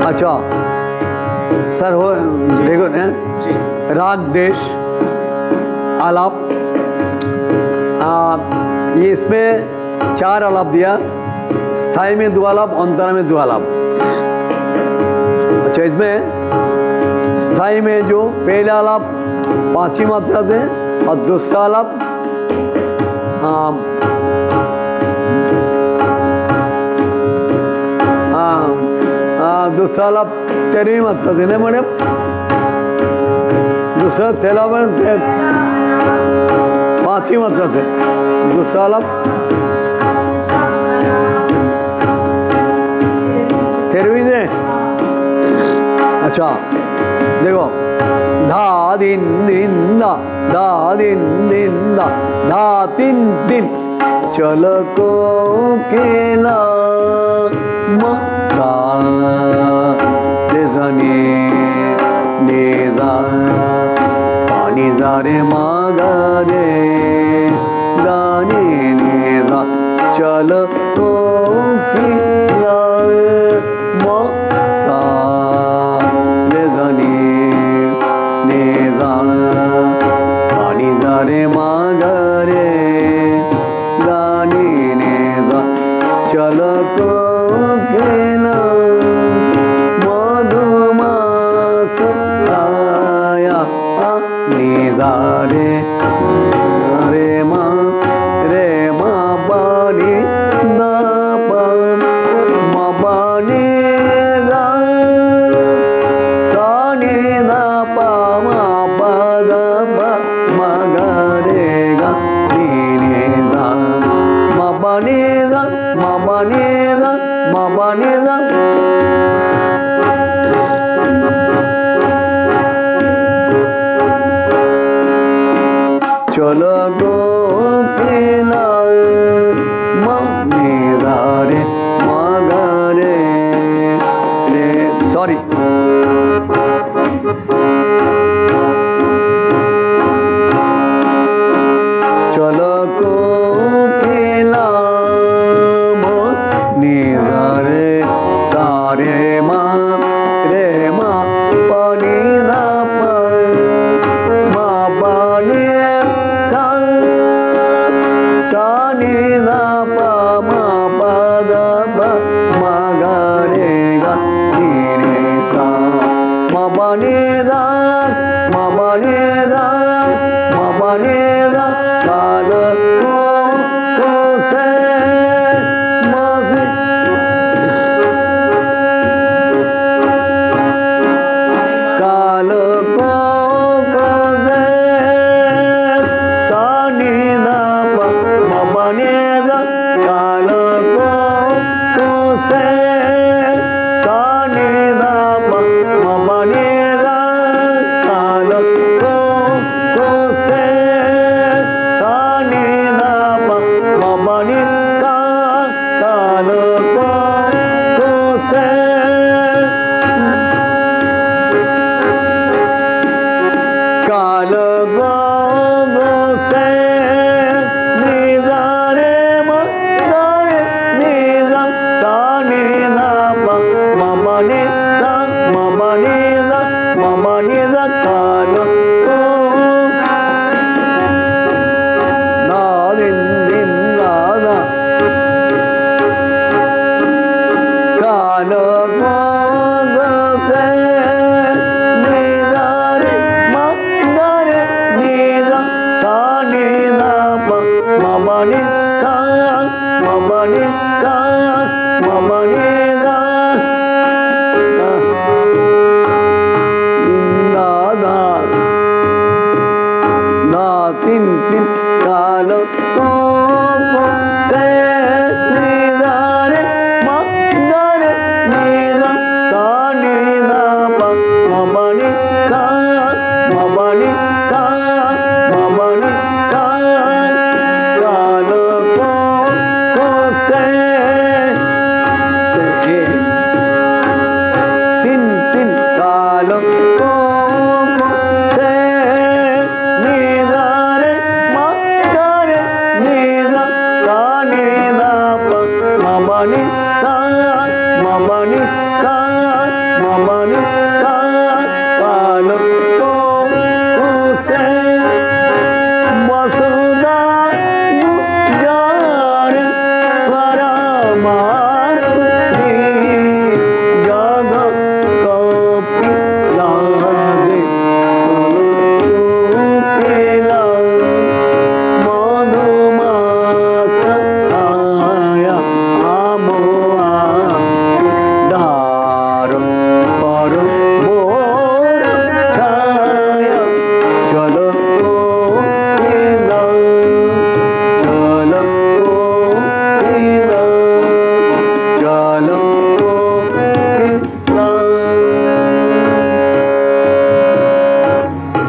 अच्छा सर हो देखो ना राग देश आलाप ये इसमें 4 आलाप दिया स्थाई में 2 आलाप अंतरा में 2 आलाप। अच्छा इसमें स्थाई में जो पहला आलाप 5वीं मात्रा से और दूसरा आलाप दूसरा आलाप 13वीं मात्रा से ना मैडम दूसरा तेला में 5वीं मात्रा से दूसरा आलाप 13वीं से। अच्छा देखो धा दिन दिन दा धा दिन दिन दा धा तीन दिन चलो को केला सा रे नी ने जा पानी जा रे मा गा रे गाने ने जा चलो को केला सा रे नी ने जा पानी जा रे मा गा रे गाने ने जा चलो को केला मधुमास आया निदारे रे मा बानी दा पा मा बानी दा सा नि दा पा मा पा दा पा मा गा रे गा नि ने दा मा बानी दा मा बानी दा मा बानी दा। चलो गो केला मा ने दा रे मा गा रे रे सॉरी चलो को केला मा ने दा रे सा रे मा पा नि दा पा मा पा नि सा नि दा पा मा पा दा पा मा गा रे गा नि ने सा मा पा नि दा मा पा नि दा मा पा नि दा काल को से मा से काल को से सा नि दा पा मा पा नि दा काल को से सा नि दा पा मा पा नि दा काल को से सा नि दा पा मा पा नि सा काल को से काल गो से नि दा रे मा दा रे नि दा सा नि दा पा मा पा नि सा मा पा नि दा मा पा नि दा काल को ना दिन दिन ना दा काल को से नि दा रे मा दा रे नि दा सा नि दा पा मा पा नि सा मा पा नि सा मा पा नि दा इंदा दा दा तीन तीन काल को से नि दा रे मा दा रे नि दा सा नि दा पा मा पा नि सा मा पा नि सा मा पा नि सा काल को से तीन तीन काल को से नि दा रे मा दा रे नि दा सा नि दा पा मा पा नि सा मा पा नि सा மணி